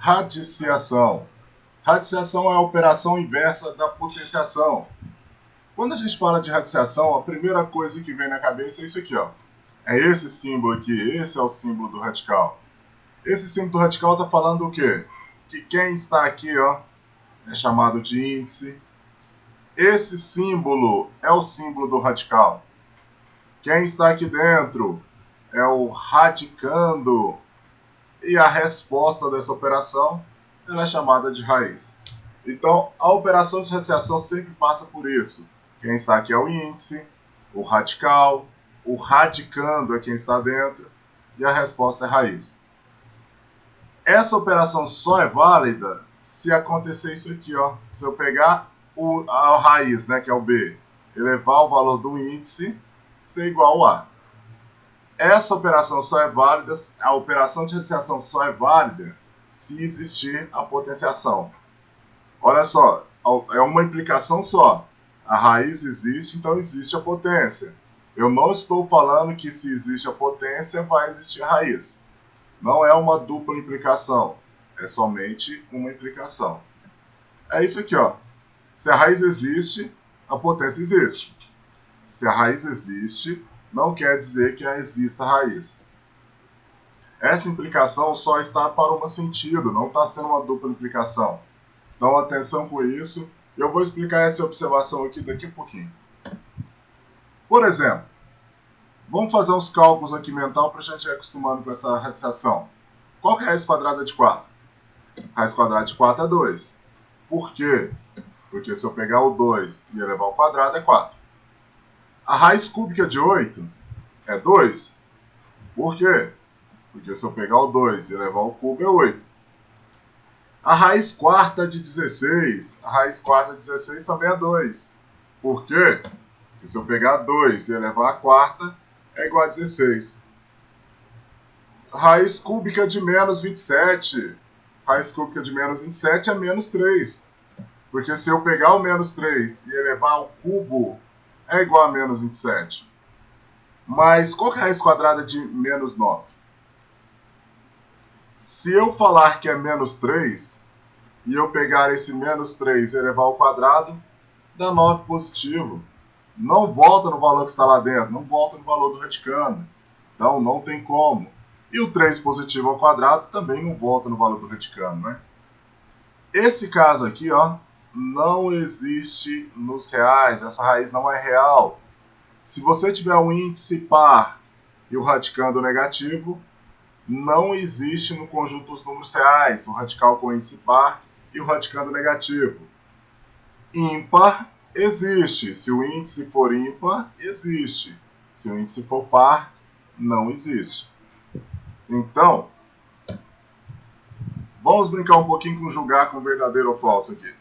Radiciação. Radiciação é a operação inversa da potenciação. Quando a gente fala de radiciação, a primeira coisa que vem na cabeça é isso aqui, ó. É esse símbolo aqui, esse é o símbolo do radical. Esse símbolo do radical está falando o quê? Que quem está aqui, ó, é chamado de índice. Esse símbolo é o símbolo do radical. Quem está aqui dentro é o radicando. E a resposta dessa operação ela é chamada de raiz. Então, a operação de radiciação sempre passa por isso. Quem está aqui é o índice, o radical, o radicando é quem está dentro, e a resposta é raiz. Essa operação só é válida se acontecer isso aqui, ó. Se eu pegar a raiz, né, que é o B, elevar o valor do índice, ser igual a A. Essa operação só é válida, a operação de radiciação só é válida se existir a potenciação. Olha só, é uma implicação só. A raiz existe, então existe a potência. Eu não estou falando que se existe a potência, vai existir a raiz. Não é uma dupla implicação, é somente uma implicação. É isso aqui, ó. Se a raiz existe, a potência existe. Se a raiz existe, não quer dizer que exista raiz. Essa implicação só está para um sentido, não está sendo uma dupla implicação. Então, atenção com isso. Eu vou explicar essa observação aqui daqui a pouquinho. Por exemplo, vamos fazer uns cálculos aqui mental para a gente ir acostumando com essa radiciação. Qual que é a raiz quadrada de 4? A raiz quadrada de 4 é 2. Por quê? Porque se eu pegar o 2 e elevar ao quadrado é 4. A raiz cúbica de 8 é 2. Por quê? Porque se eu pegar o 2 e elevar ao cubo é 8. A raiz quarta de 16. A raiz quarta de 16 também é 2. Por quê? Porque se eu pegar 2 e elevar a quarta é igual a 16. Raiz cúbica de menos 27. Raiz cúbica de menos 27 é menos 3. Porque se eu pegar o menos 3 e elevar ao cubo é igual a menos 27. Mas qual que é a raiz quadrada de menos 9? Se eu falar que é menos 3, e eu pegar esse menos 3 e elevar ao quadrado, dá 9 positivo. Não volta no valor que está lá dentro, não volta no valor do radicando. Então, não tem como. E o 3 positivo ao quadrado também não volta no valor do radicando, né? Esse caso aqui, ó, não existe nos reais, essa raiz não é real. Se você tiver um índice par e o radicando negativo, não existe no conjunto dos números reais o radical com índice par e o radicando negativo. Ímpar existe. Se o índice for ímpar, existe. Se o índice for par, não existe. Então, vamos brincar um pouquinho com julgar com verdadeiro ou falso aqui.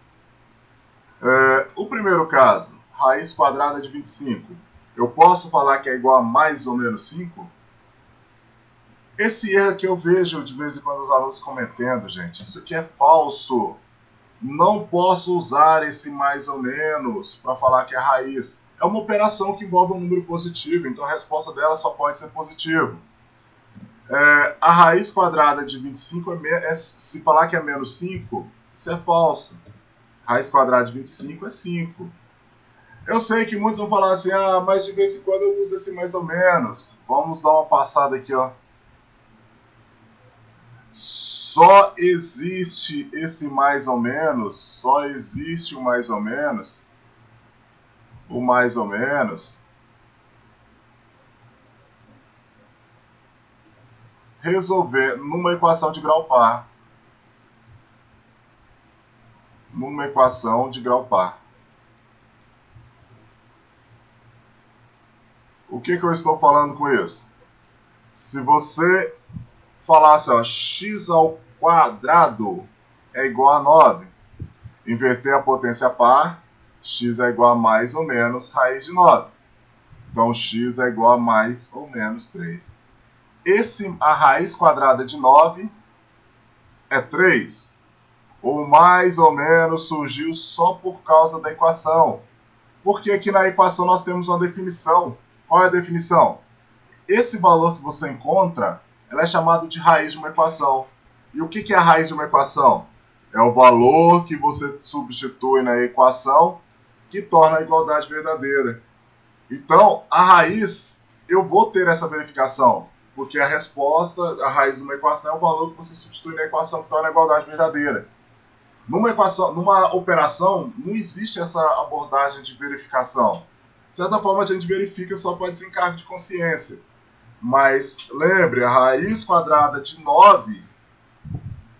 O primeiro caso, raiz quadrada de 25. Eu posso falar que é igual a mais ou menos 5? Esse erro que eu vejo de vez em quando os alunos cometendo, gente, isso aqui é falso. Não posso usar esse mais ou menos para falar que é raiz. É uma operação que envolve um número positivo, então a resposta dela só pode ser positiva. A raiz quadrada de 25, se falar que é menos 5, isso é falso. Raiz quadrada de 25 é 5. Eu sei que muitos vão falar assim, mas de vez em quando eu uso esse mais ou menos. Vamos dar uma passada aqui, ó. Só existe esse mais ou menos, só existe o mais ou menos, resolver numa equação de grau par. Numa equação de grau par. O que eu estou falando com isso? Se você falasse, ó, x ao quadrado é igual a 9, inverter a potência par, x é igual a mais ou menos raiz de 9. Então, x é igual a mais ou menos 3. A raiz quadrada de 9 é 3. O mais ou menos surgiu só por causa da equação. Porque aqui na equação nós temos uma definição. Qual é a definição? Esse valor que você encontra, ela é chamado de raiz de uma equação. E o que é a raiz de uma equação? É o valor que você substitui na equação que torna a igualdade verdadeira. Então, a raiz, eu vou ter essa verificação, porque a resposta, a raiz de uma equação é o valor que você substitui na equação que torna a igualdade verdadeira. Numa operação, não existe essa abordagem de verificação. De certa forma, a gente verifica só para desencargo de consciência. Mas, lembre, a raiz quadrada de 9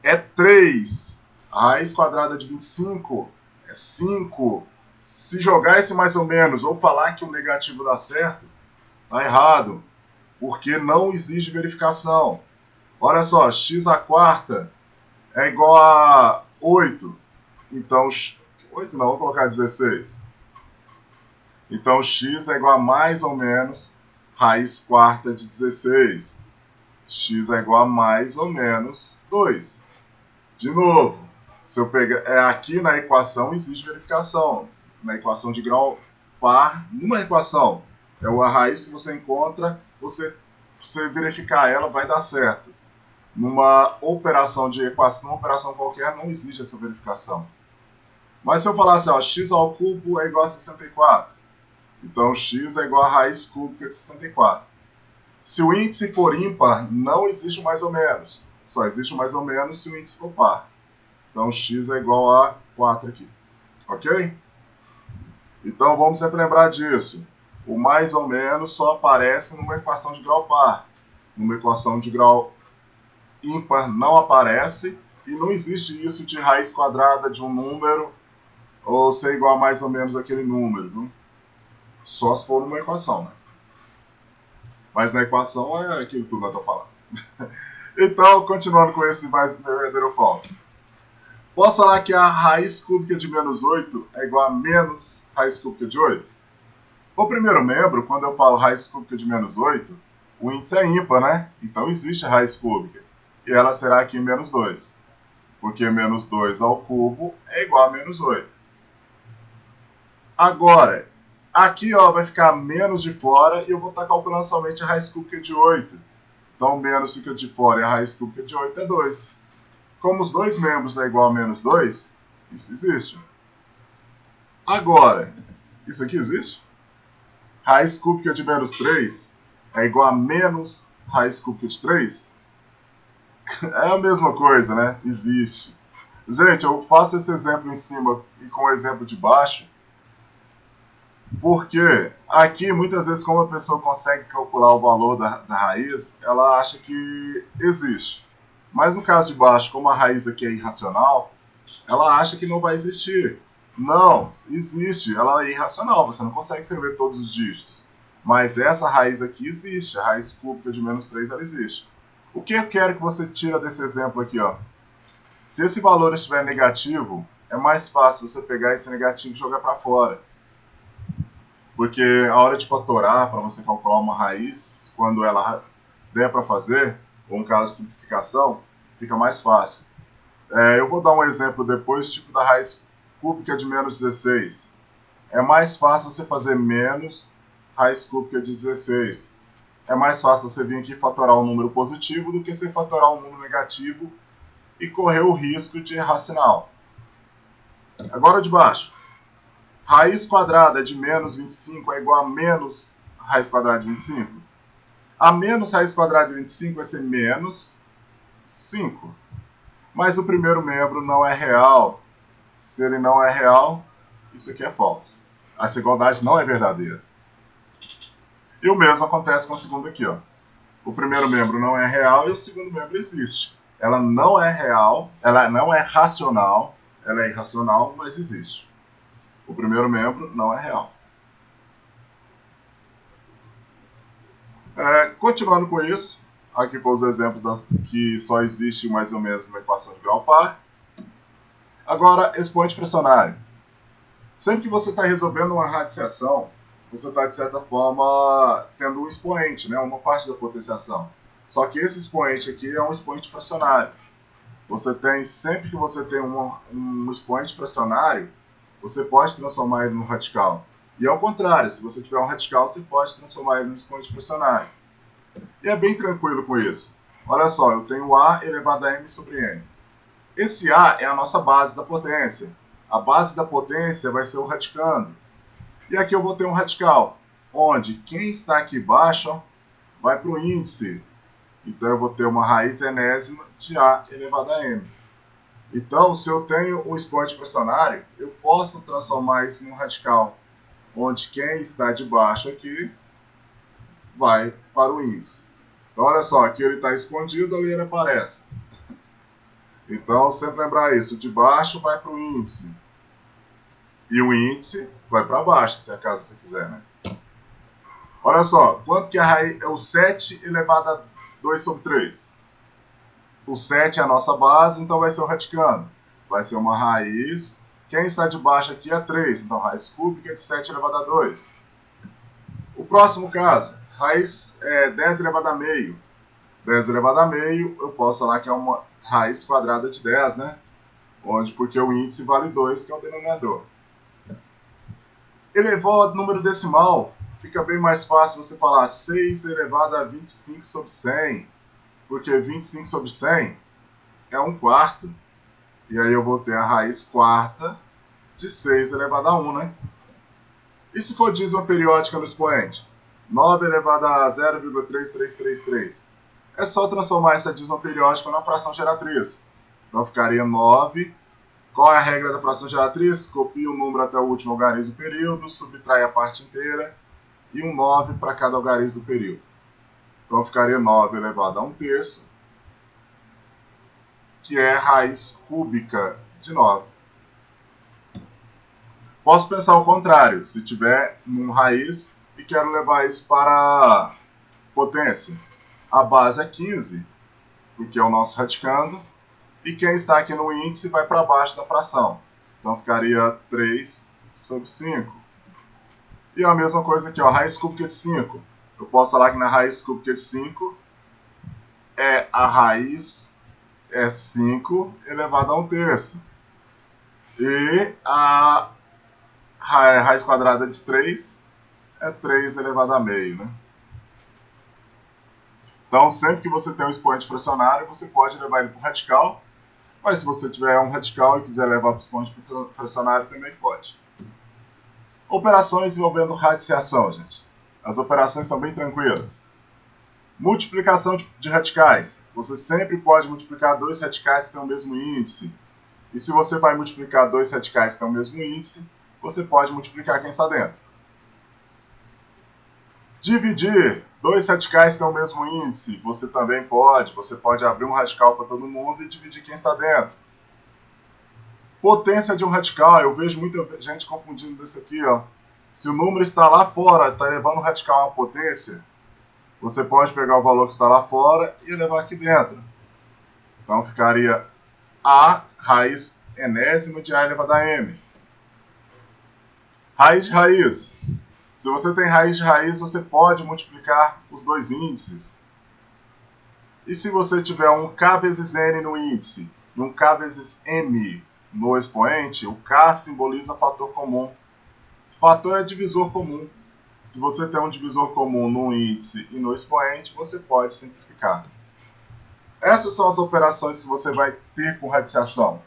é 3. A raiz quadrada de 25 é 5. Se jogar esse mais ou menos, ou falar que o negativo dá certo, tá errado, porque não exige verificação. Olha só, x à quarta é igual a 8. Então, 8 não, vou colocar 16. Então, x é igual a mais ou menos raiz quarta de 16. X é igual a mais ou menos 2. De novo, se eu pegar, aqui na equação existe verificação. Na equação de grau par, numa equação, é a raiz que você encontra, você verificar ela, vai dar certo. Numa operação de equação, numa operação qualquer, não existe essa verificação. Mas se eu falar assim, ó, x ao cubo é igual a 64. Então, x é igual a raiz cúbica de 64. Se o índice for ímpar, não existe mais ou menos. Só existe mais ou menos se o índice for par. Então, x é igual a 4 aqui. Ok? Então, vamos sempre lembrar disso. O mais ou menos só aparece numa equação de grau par. Numa equação de grau ímpar não aparece. E não existe isso de raiz quadrada de um número ou ser igual a mais ou menos aquele número. Viu? Só se for numa equação, né? Mas na equação é aquilo tudo que eu estou falando. Então, continuando com esse mais verdadeiro ou falso. Posso falar que a raiz cúbica de menos 8 é igual a menos raiz cúbica de 8? O primeiro membro, quando eu falo raiz cúbica de menos 8, o índice é ímpar, né? Então existe a raiz cúbica. E ela será aqui menos 2. Porque menos 2 ao cubo é igual a menos 8. Agora, aqui ó, vai ficar menos de fora e eu vou estar calculando somente a raiz cúbica de 8. Então, menos fica de fora e a raiz cúbica de 8 é 2. Como os dois membros é igual a menos 2, isso existe. Agora, isso aqui existe? Raiz cúbica de menos 3 é igual a menos raiz cúbica de 3? É a mesma coisa, né? Existe. Gente, eu faço esse exemplo em cima e com o exemplo de baixo, porque aqui, muitas vezes, como a pessoa consegue calcular o valor da raiz, ela acha que existe. Mas no caso de baixo, como a raiz aqui é irracional, ela acha que não vai existir. Não, existe, ela é irracional, você não consegue escrever todos os dígitos. Mas essa raiz aqui existe, a raiz cúbica de menos 3 ela existe. O que eu quero que você tire desse exemplo aqui, ó? Se esse valor estiver negativo, é mais fácil você pegar esse negativo e jogar para fora. Porque a hora de fatorar, para você calcular uma raiz, quando ela der para fazer, ou um caso de simplificação, fica mais fácil. Eu vou dar um exemplo depois, tipo da raiz cúbica de menos 16. É mais fácil você fazer menos raiz cúbica de 16. É mais fácil você vir aqui fatorar um número positivo do que você fatorar um número negativo e correr o risco de errar sinal. Agora de baixo. Raiz quadrada de menos 25 é igual a menos raiz quadrada de 25? A menos raiz quadrada de 25 vai ser menos 5. Mas o primeiro membro não é real. Se ele não é real, isso aqui é falso. Essa igualdade não é verdadeira. E o mesmo acontece com o segundo aqui, ó. O primeiro membro não é real e o segundo membro existe. Ela não é real, ela não é racional, ela é irracional, mas existe. O primeiro membro não é real. Continuando com isso, aqui foram os exemplos que só existe mais ou menos uma equação de grau par. Agora, expoente fracionário. Sempre que você está resolvendo uma radiciação, você está, de certa forma, tendo um expoente, né? Uma parte da potenciação. Só que esse expoente aqui é um expoente fracionário. Sempre que você tem um expoente fracionário, você pode transformar ele num radical. E ao contrário, se você tiver um radical, você pode transformar ele num expoente fracionário. E é bem tranquilo com isso. Olha só, eu tenho A elevado a m sobre n. Esse A é a nossa base da potência. A base da potência vai ser o radicando. E aqui eu vou ter um radical, onde quem está aqui embaixo ó, vai para o índice. Então eu vou ter uma raiz enésima de A elevado a m. Então, se eu tenho um expoente fracionário, eu posso transformar isso em um radical, onde quem está de baixo aqui vai para o índice. Então, olha só, aqui ele está escondido, ali ele aparece. Então, sempre lembrar isso, de baixo vai para o índice. E o índice vai para baixo, se acaso você quiser, né? Olha só, quanto que a raiz é o 7 elevado a 2 sobre 3? O 7 é a nossa base, então vai ser o radicando. Vai ser uma raiz. Quem está de baixo aqui é 3, então raiz cúbica de 7 elevado a 2. O próximo caso, raiz 10 elevado a meio. 10 elevado a meio, eu posso falar que é uma raiz quadrada de 10, né? Porque o índice vale 2, que é o denominador. Elevou ao número decimal, fica bem mais fácil você falar 6 elevado a 25 sobre 100, porque 25 sobre 100 é 1/4. E aí eu vou ter a raiz quarta de 6 elevado a 1, né? E se for dízima periódica no expoente? 9 elevado a 0,3333. É só transformar essa dízima periódica na fração geratriz. Então ficaria 9. Qual é a regra da fração geratriz? Copia o número até o último algarismo do período, subtrai a parte inteira e um 9 para cada algarismo do período. Então ficaria 9 elevado a 1/3, que é raiz cúbica de 9. Posso pensar o contrário, se tiver uma raiz e quero levar isso para potência. A base é 15, porque é o nosso radicando, e quem está aqui no índice vai para baixo da fração. Então ficaria 3 sobre 5. E a mesma coisa aqui, ó, raiz cúbica de 5. Eu posso falar que na raiz cúbica de 5 a raiz é 5 elevado a 1/3. E a raiz quadrada de 3 é 3 elevado a meio, né? Então, sempre que você tem um expoente fracionário, você pode levar ele para o radical, mas se você tiver um radical e quiser levar para o expoente fracionário, também pode. Operações envolvendo radiciação, gente. As operações são bem tranquilas. Multiplicação de radicais. Você sempre pode multiplicar dois radicais que têm o mesmo índice. E se você vai multiplicar dois radicais que têm o mesmo índice, você pode multiplicar quem está dentro. Dividir. Dois radicais têm o mesmo índice. Você também pode. Você pode abrir um radical para todo mundo e dividir quem está dentro. Potência de um radical. Eu vejo muita gente confundindo isso aqui, ó. Se o número está lá fora, está elevando o radical a uma potência, você pode pegar o valor que está lá fora e levar aqui dentro. Então ficaria A raiz enésima de A elevado a M. Raiz de raiz. Se você tem raiz de raiz, você pode multiplicar os dois índices. E se você tiver um K vezes N no índice e um K vezes M no expoente, o K simboliza fator comum. Fator é divisor comum. Se você tem um divisor comum no índice e no expoente, você pode simplificar. Essas são as operações que você vai ter com radiciação.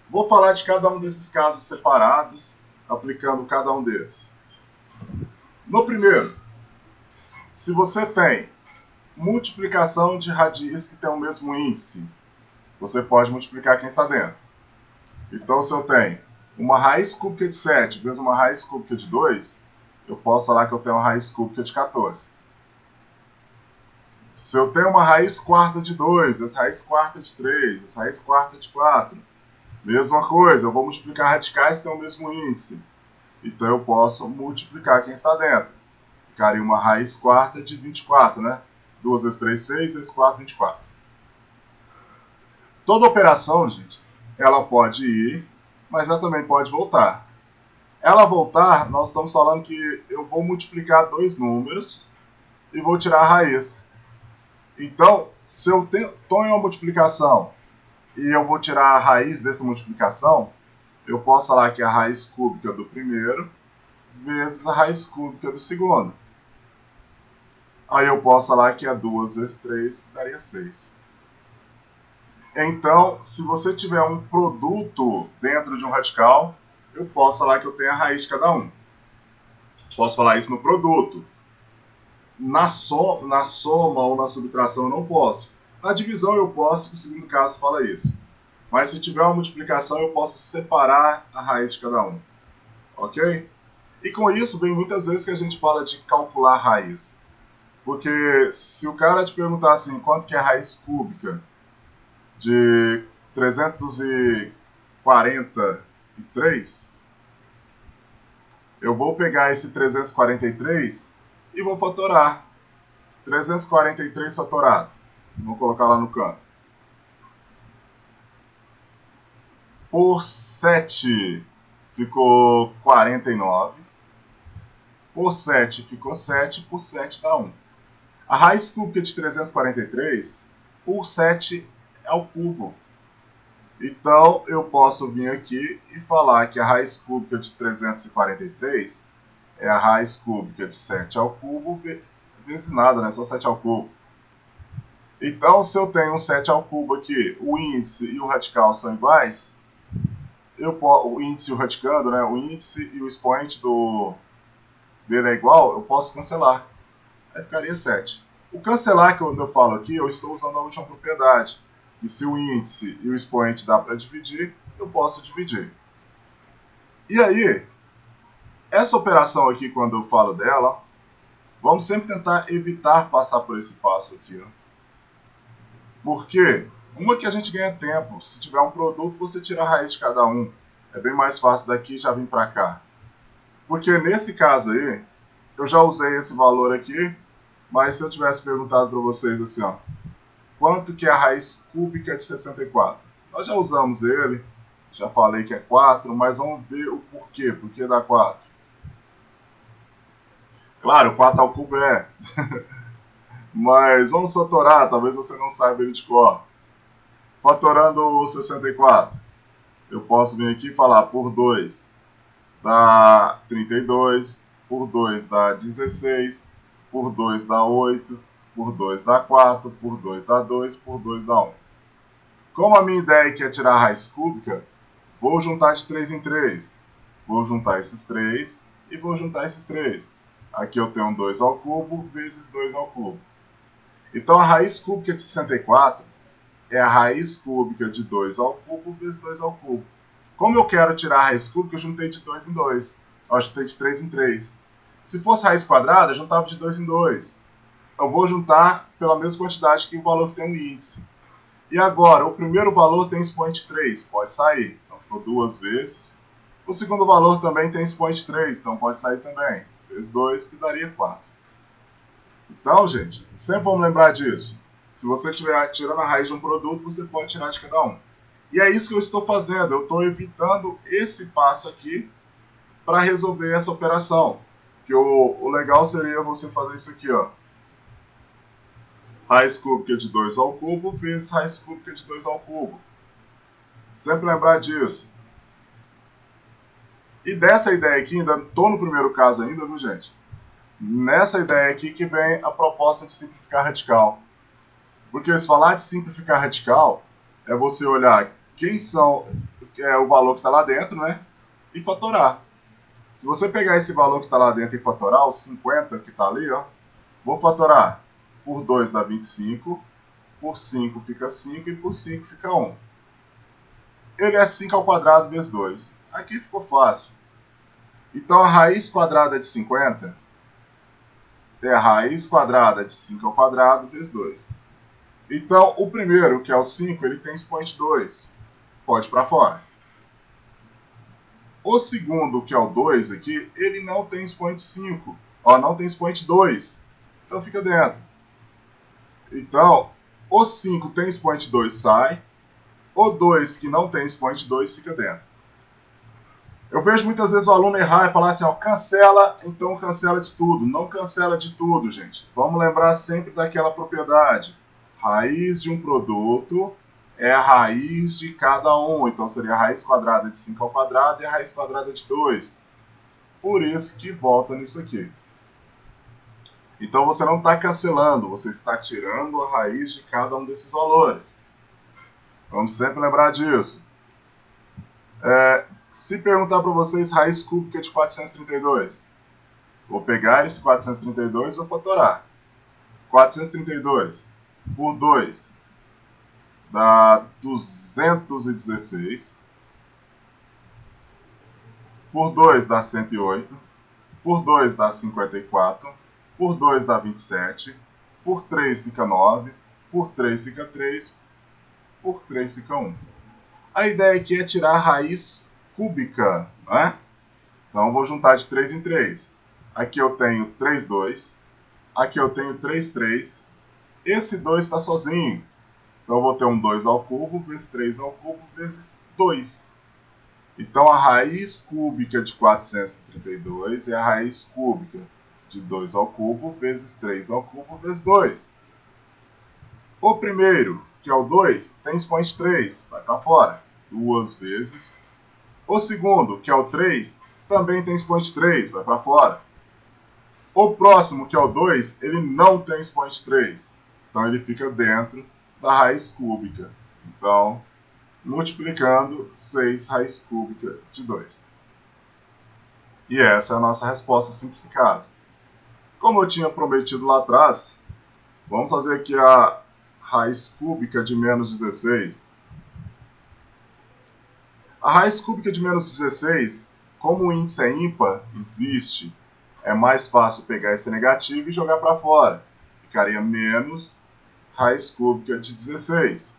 Vou falar de cada um desses casos separados, aplicando cada um deles. No primeiro, se você tem multiplicação de radiz que tem o mesmo índice, você pode multiplicar quem está dentro. Então, se eu tenho uma raiz cúbica de 7 vezes uma raiz cúbica de 2, eu posso falar que eu tenho uma raiz cúbica de 14. Se eu tenho uma raiz quarta de 2, essa raiz quarta de 3, essa raiz quarta de 4, mesma coisa, eu vou multiplicar radicais que têm o mesmo índice. Então eu posso multiplicar quem está dentro. Ficaria uma raiz quarta de 24, né? 2 vezes 3, 6, vezes 4, 24. Toda operação, gente, ela pode ir, mas ela também pode voltar. Ela voltar, nós estamos falando que eu vou multiplicar dois números e vou tirar a raiz. Então, se eu tenho uma multiplicação e eu vou tirar a raiz dessa multiplicação, eu posso falar que é a raiz cúbica do primeiro vezes a raiz cúbica do segundo. Aí eu posso falar que é 2 vezes 3, que daria 6. Então, se você tiver um produto dentro de um radical, eu posso falar que eu tenho a raiz de cada um. Posso falar isso no produto. Na soma ou na subtração eu não posso. Na divisão eu posso, que o segundo caso fala isso. Mas se tiver uma multiplicação, eu posso separar a raiz de cada um. Ok? E com isso vem muitas vezes que a gente fala de calcular raiz. Porque se o cara te perguntar assim, quanto que é a raiz cúbica de 343, eu vou pegar esse 343 e vou fatorar. 343 fatorado. Vou colocar lá no canto. Por 7 ficou 49. Por 7 ficou 7. Por 7 dá 1. A raiz cúbica de 343, por 7 é o cubo. Então, eu posso vir aqui e falar que a raiz cúbica de 343 é a raiz cúbica de 7 ao cubo vezes nada, né? Só 7 ao cubo. Então, se eu tenho um 7 ao cubo aqui, o índice e o radical são iguais, o índice e o radicando, né? O índice e o expoente dele é igual, eu posso cancelar. Aí ficaria 7. O cancelar, que eu falo aqui, eu estou usando a última propriedade. E se o índice e o expoente dá para dividir, eu posso dividir. E aí, essa operação aqui, quando eu falo dela, vamos sempre tentar evitar passar por esse passo aqui. Ó. Porque uma que a gente ganha tempo. Se tiver um produto, você tira a raiz de cada um. É bem mais fácil daqui e já vir para cá. Porque nesse caso aí, eu já usei esse valor aqui, mas se eu tivesse perguntado para vocês assim, ó, quanto que é a raiz cúbica de 64? Nós já usamos ele, já falei que é 4, mas vamos ver o porquê. Por que dá 4? Claro, 4 ao cubo é. Mas vamos fatorar, talvez você não saiba ele de cor. Fatorando o 64, eu posso vir aqui e falar por 2 dá 32, por 2 dá 16, por 2 dá 8, por 2 dá 4, por 2 dá 2, por 2 dá 1. Como a minha ideia aqui é tirar a raiz cúbica, vou juntar de 3 em 3. Vou juntar esses 3 e vou juntar esses 3. Aqui eu tenho 2 ao cubo vezes 2 ao cubo. Então a raiz cúbica de 64 é a raiz cúbica de 2 ao cubo vezes 2 ao cubo. Como eu quero tirar a raiz cúbica, eu juntei de 2 em 2. Eu juntei de 3 em 3. Se fosse raiz quadrada, eu juntava de 2 em 2. Eu vou juntar pela mesma quantidade que o valor que tem no índice. E agora, o primeiro valor tem expoente 3, pode sair. Então ficou 2 vezes. O segundo valor também tem expoente 3, então pode sair também. Vezes 2, que daria 4. Então, gente, sempre vamos lembrar disso. Se você estiver tirando a raiz de um produto, você pode tirar de cada um. E é isso que eu estou fazendo. Eu estou evitando esse passo aqui para resolver essa operação. Que o legal seria você fazer isso aqui, ó. Raiz cúbica de 2 ao cubo vezes raiz cúbica de 2 ao cubo. Sempre lembrar disso. E dessa ideia aqui, ainda estou no primeiro caso ainda, viu, gente? Nessa ideia aqui que vem a proposta de simplificar radical. Porque se falar de simplificar radical, é você olhar quem são o valor que está lá dentro, né? E fatorar. Se você pegar esse valor que está lá dentro e fatorar, os 50 que está ali, ó, vou fatorar. Por 2 dá 25, por 5 fica 5 e por 5 fica 1. Ele é 5 ao quadrado vezes 2. Aqui ficou fácil. Então a raiz quadrada de 50 é a raiz quadrada de 5 ao quadrado vezes 2. Então o primeiro, que é o 5, ele tem expoente 2. Pode para fora. O segundo, que é o 2 aqui, ele não tem expoente 5. Ó, não tem expoente 2. Então fica dentro. Então, o 5 tem expoente 2, sai. O 2, que não tem expoente 2, fica dentro. Eu vejo muitas vezes o aluno errar e falar assim, ó, cancela, então cancela de tudo. Não cancela de tudo, gente. Vamos lembrar sempre daquela propriedade. Raiz de um produto é a raiz de cada um. Então seria a raiz quadrada de 5 ao quadrado e a raiz quadrada de 2. Por isso que volta nisso aqui. Então você não está cancelando, você está tirando a raiz de cada um desses valores. Vamos sempre lembrar disso. Se perguntar para vocês raiz cúbica de 432, vou pegar esse 432 e vou fatorar. 432 por 2 dá 216. Por 2 dá 108. Por 2 dá 54. Por 2 dá 27. Por 3 fica 9. Por 3 fica 3. Por 3 fica 1. A ideia aqui é tirar a raiz cúbica, né? Então eu vou juntar de 3 em 3. Aqui eu tenho 3, 2. Aqui eu tenho 3, 3. Esse 2 está sozinho. Então eu vou ter um 2 ao cubo vezes 3 ao cubo vezes 2. Então a raiz cúbica de 432 é a raiz cúbica de 2 ao cubo vezes 3 ao cubo vezes 2. O primeiro, que é o 2, tem expoente 3, vai para fora, 2 vezes. O segundo, que é o 3, também tem expoente 3, vai para fora. O próximo, que é o 2, ele não tem expoente 3, então ele fica dentro da raiz cúbica. Então, multiplicando 6 raiz cúbica de 2. E essa é a nossa resposta simplificada. Como eu tinha prometido lá atrás, vamos fazer aqui a raiz cúbica de menos 16. A raiz cúbica de menos 16, como o índice é ímpar, existe, é mais fácil pegar esse negativo e jogar para fora. Ficaria menos raiz cúbica de 16.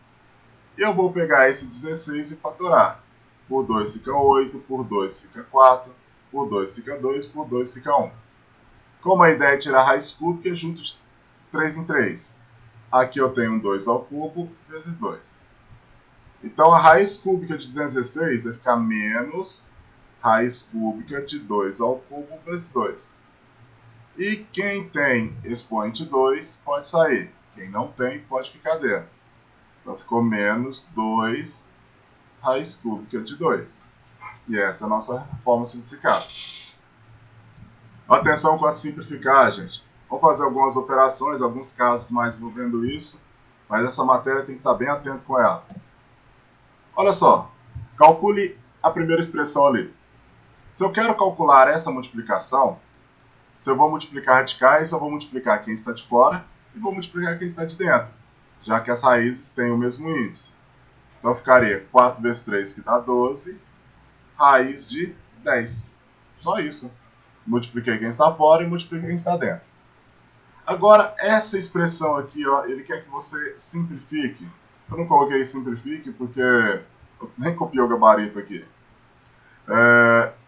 E eu vou pegar esse 16 e fatorar. Por 2 fica 8, por 2 fica 4, por 2 fica 2, por 2 fica 1. Como a ideia é tirar a raiz cúbica, junto de 3 em 3. Aqui eu tenho um 2 ao cubo vezes 2. Então a raiz cúbica de 216 vai ficar menos raiz cúbica de 2 ao cubo vezes 2. E quem tem expoente 2 pode sair. Quem não tem pode ficar dentro. Então ficou menos 2 raiz cúbica de 2. E essa é a nossa forma simplificada. Atenção com a simplificar, gente. Vamos fazer algumas operações, alguns casos mais envolvendo isso, mas essa matéria tem que estar bem atento com ela. Olha só, calcule a primeira expressão ali. Se eu quero calcular essa multiplicação, se eu vou multiplicar radicais, eu vou multiplicar quem está de fora e vou multiplicar quem está de dentro, já que as raízes têm o mesmo índice. Então ficaria 4 vezes 3, que dá 12, raiz de 10. Só isso. Multipliquei quem está fora e multipliquei quem está dentro. Agora, essa expressão aqui, ó, ele quer que você simplifique. Eu não coloquei simplifique porque eu nem copiei o gabarito aqui.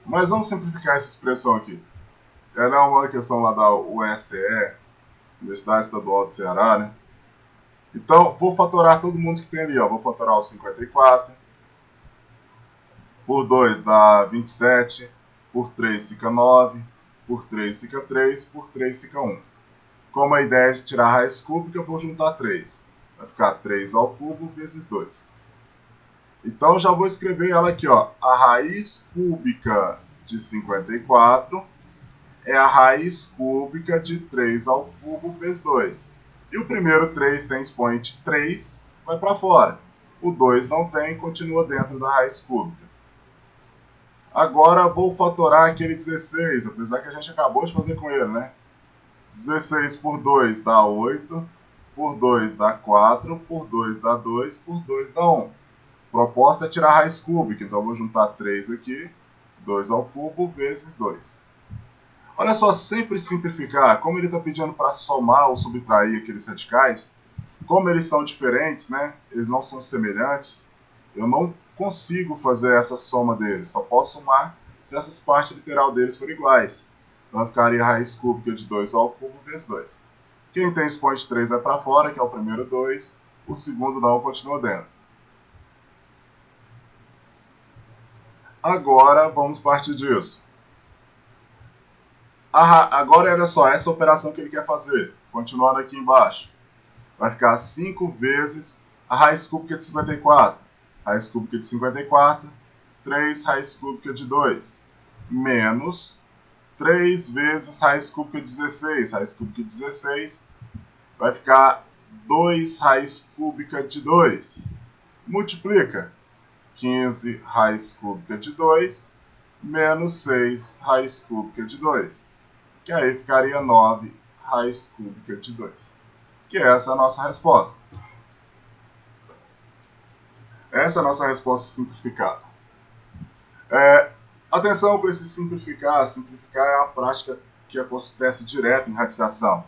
Mas vamos simplificar essa expressão aqui. Ela é uma questão lá da UECE, Universidade Estadual do Ceará, né? Então, vou fatorar todo mundo que tem ali, ó. Vou fatorar o 54. Por 2 dá 27. Por 3 fica 9. Por 3 fica 3. Por 3 fica 1. Como a ideia é de tirar a raiz cúbica, eu vou juntar 3. Vai ficar 3 ao cubo vezes 2. Então, já vou escrever ela aqui, ó. A raiz cúbica de 54 é a raiz cúbica de 3 ao cubo vezes 2. E o primeiro 3 tem expoente 3, vai para fora. O 2 não tem, continua dentro da raiz cúbica. Agora vou fatorar aquele 16, apesar que a gente acabou de fazer com ele, né? 16 por 2 dá 8, por 2 dá 4, por 2 dá 2, por 2 dá 1. Proposta é tirar a raiz cúbica, então eu vou juntar 3 aqui, 2 ao cubo vezes 2. Olha só, sempre simplificar, como ele está pedindo para somar ou subtrair aqueles radicais, como eles são diferentes, né? Eles não são semelhantes, eu não consigo fazer essa soma deles, só posso somar se essas partes literal deles forem iguais. Então ficaria a raiz cúbica de 2 ao cubo vezes 2. Quem tem expoente 3 vai para fora, que é o primeiro 2, o segundo não, continua dentro. Agora vamos partir disso. Agora olha só, essa operação que ele quer fazer, continuando aqui embaixo. Vai ficar 5 vezes a raiz cúbica de 54. Raiz cúbica de 54, 3 raiz cúbica de 2, menos 3 vezes raiz cúbica de 16. Raiz cúbica de 16 vai ficar 2 raiz cúbica de 2. Multiplica 15 raiz cúbica de 2 menos 6 raiz cúbica de 2. Que aí ficaria 9 raiz cúbica de 2. Que essa é a nossa resposta. Essa é a nossa resposta simplificada. Atenção com esse simplificar. Simplificar é a prática que acontece direto em radiciação.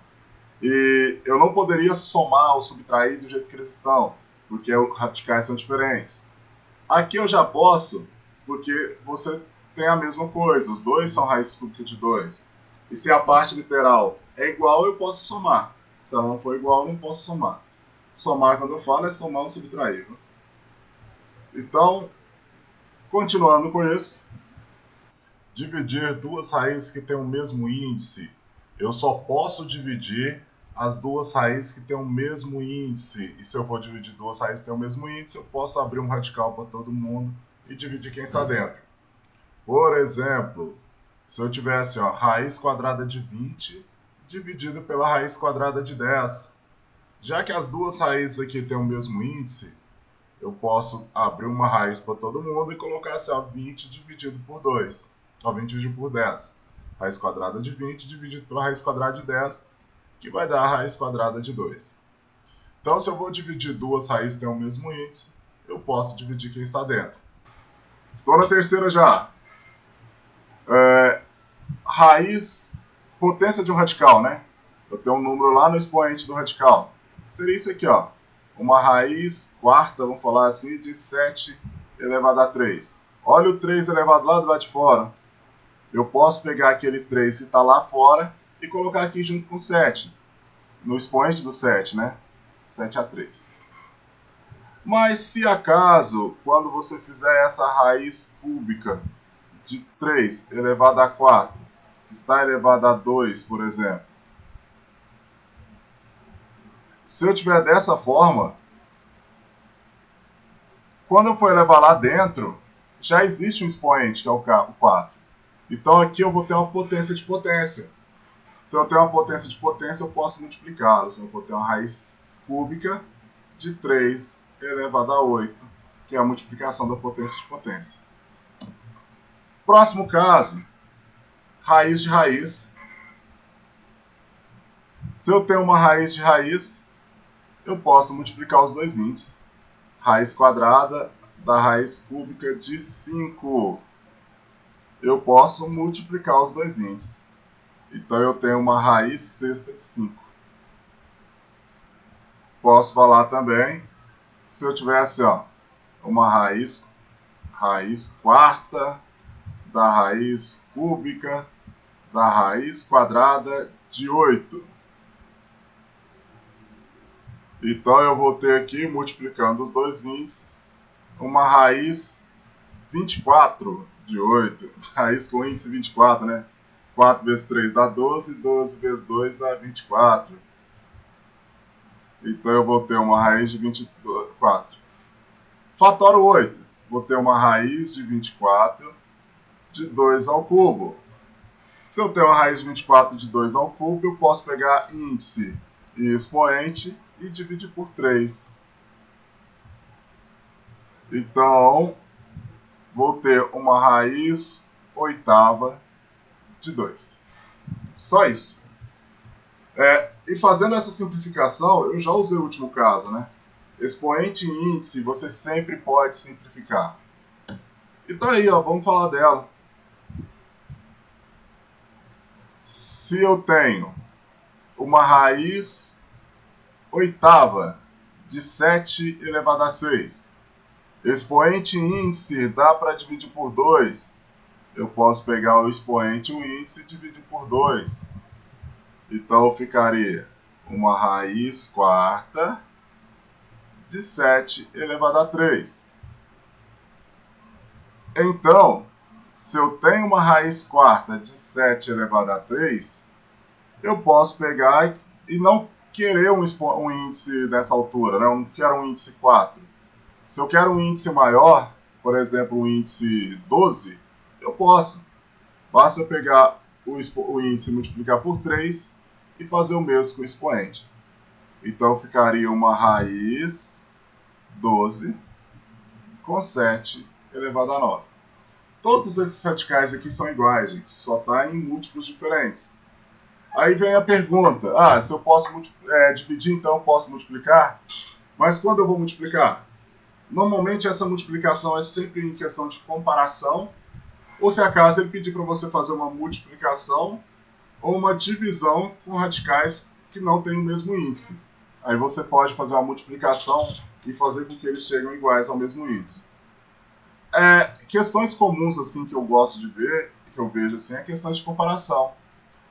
E eu não poderia somar ou subtrair do jeito que eles estão, porque os radicais são diferentes. Aqui eu já posso, porque você tem a mesma coisa. Os dois são raiz cúbica de 2. E se a parte literal é igual, eu posso somar. Se ela não for igual, eu não posso somar. Somar, quando eu falo, é somar ou subtrair. Então, continuando com isso, dividir duas raízes que têm o mesmo índice. Eu só posso dividir as duas raízes que têm o mesmo índice. E se eu for dividir duas raízes que têm o mesmo índice, eu posso abrir um radical para todo mundo e dividir quem está dentro. Por exemplo, se eu tivesse raiz quadrada de 20 dividido pela raiz quadrada de 10. Já que as duas raízes aqui têm o mesmo índice, eu posso abrir uma raiz para todo mundo e colocar assim, 20 dividido por 2. 20 dividido por 10. Raiz quadrada de 20 dividido pela raiz quadrada de 10, que vai dar a raiz quadrada de 2. Então, se eu vou dividir duas raízes que têm o mesmo índice, eu posso dividir quem está dentro. Estou na terceira já. Raiz, potência de um radical, né? Eu tenho um número lá no expoente do radical. Seria isso aqui, ó. Uma raiz quarta, vamos falar assim, de 7 elevado a 3. Olha o 3 elevado lá do lado de fora. Eu posso pegar aquele 3 que está lá fora e colocar aqui junto com 7. No expoente do 7, né? 7 a 3. Mas se acaso, quando você fizer essa raiz cúbica de 3 elevado a 4, que está elevado a 2, por exemplo. Se eu tiver dessa forma, quando eu for levar lá dentro, já existe um expoente, que é o 4. Então aqui eu vou ter uma potência de potência. Se eu tenho uma potência de potência, eu posso multiplicá-los. Eu vou ter uma raiz cúbica de 3 elevado a 8, que é a multiplicação da potência de potência. Próximo caso, raiz de raiz. Se eu tenho uma raiz de raiz, eu posso multiplicar os dois índices. Raiz quadrada da raiz cúbica de 5. Eu posso multiplicar os dois índices. Então eu tenho uma raiz sexta de 5. Posso falar também, se eu tivesse uma raiz quarta da raiz cúbica da raiz quadrada de 8. Então eu vou ter aqui, multiplicando os dois índices, uma raiz 24 de 8. Raiz com índice 24, né? 4 vezes 3 dá 12, 12 vezes 2 dá 24. Então eu vou ter uma raiz de 24. Fatório 8. Vou ter uma raiz de 24 de 2 ao cubo. Se eu tenho uma raiz de 24 de 2 ao cubo, eu posso pegar índice e expoente e dividir por 3. Então, vou ter uma raiz oitava de 2. Só isso. E fazendo essa simplificação, eu já usei o último caso, né? Expoente e índice, você sempre pode simplificar. Então aí, vamos falar dela. Se eu tenho uma raiz oitava de 7 elevado a 6, expoente e índice dá para dividir por 2. Eu posso pegar o expoente e o índice e dividir por 2. Então ficaria uma raiz quarta de 7 elevado a 3. Então, se eu tenho uma raiz quarta de 7 elevado a 3, eu posso pegar e não querer um índice nessa altura, né? Eu não quero um índice 4. Se eu quero um índice maior, por exemplo, um índice 12, eu posso. Basta eu pegar o índice multiplicar por 3 e fazer o mesmo com o expoente. Então ficaria uma raiz 12 com 7 elevado a 9. Todos esses radicais aqui são iguais, gente, só está em múltiplos diferentes. Aí vem a pergunta, se eu posso dividir, então eu posso multiplicar? Mas quando eu vou multiplicar? Normalmente essa multiplicação é sempre em questão de comparação, ou se acaso ele pedir para você fazer uma multiplicação ou uma divisão com radicais que não têm o mesmo índice. Aí você pode fazer uma multiplicação e fazer com que eles cheguem iguais ao mesmo índice. Questões comuns assim que eu gosto de ver, que eu vejo assim, é questões de comparação.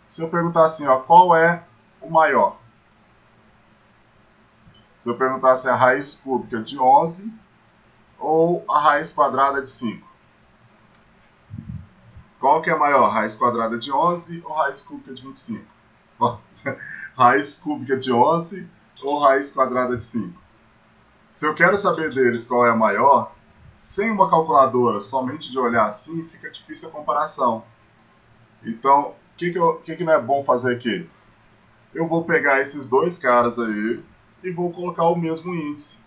Se eu perguntar assim, qual é o maior? Se eu perguntar se é a raiz cúbica de 11 ou a raiz quadrada de 5. Qual que é maior, raiz quadrada de 11 ou raiz cúbica de 25? Raiz cúbica de 11 ou raiz quadrada de 5? Se eu quero saber deles qual é a maior, sem uma calculadora, somente de olhar assim, fica difícil a comparação. Então, o que não é bom fazer aqui? Eu vou pegar esses dois caras aí e vou colocar o mesmo índice.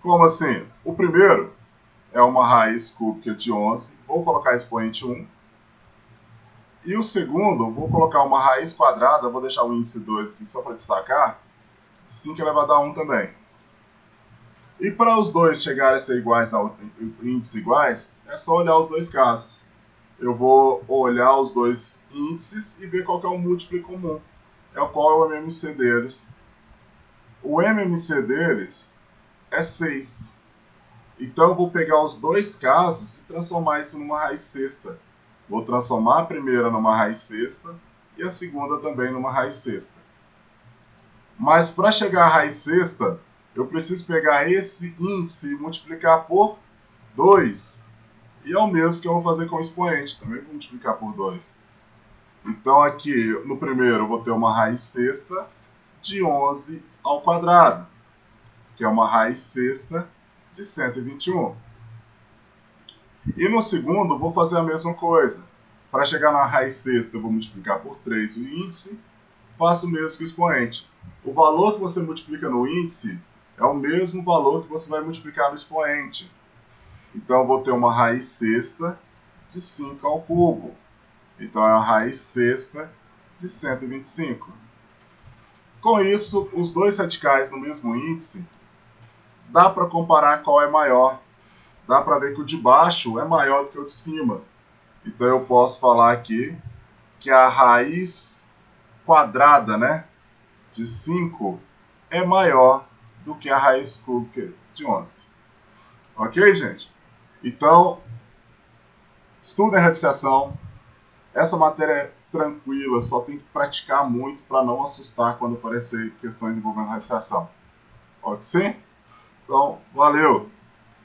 Como assim? O primeiro é uma raiz cúbica de 11, vou colocar expoente 1. E o segundo, vou colocar uma raiz quadrada, vou deixar o índice 2 aqui só para destacar, 5 elevado a 1 também. E para os dois chegarem a ser iguais ao índice iguais, é só olhar os dois casos. Eu vou olhar os dois índices e ver qual que é o múltiplo comum. Qual é o MMC deles. O MMC deles é 6. Então eu vou pegar os dois casos e transformar isso numa raiz sexta. Vou transformar a primeira numa raiz sexta e a segunda também numa raiz sexta. Mas para chegar à raiz sexta, eu preciso pegar esse índice e multiplicar por 2. E é o mesmo que eu vou fazer com o expoente, também vou multiplicar por 2. Então aqui, no primeiro, eu vou ter uma raiz sexta de 11 ao quadrado, que é uma raiz sexta de 121. E no segundo, vou fazer a mesma coisa. Para chegar na raiz sexta, eu vou multiplicar por 3 o índice, faço o mesmo que o expoente. O valor que você multiplica no índice é o mesmo valor que você vai multiplicar no expoente. Então, eu vou ter uma raiz sexta de 5 ao cubo. Então, é a raiz sexta de 125. Com isso, os dois radicais no mesmo índice, dá para comparar qual é maior. Dá para ver que o de baixo é maior do que o de cima. Então, eu posso falar aqui que a raiz quadrada, de 5 é maior do que a raiz cúbica de 11. Ok, gente? Então, estudem radiciação. Essa matéria é tranquila, só tem que praticar muito para não assustar quando aparecer questões envolvendo radiciação. Ok? Então, valeu!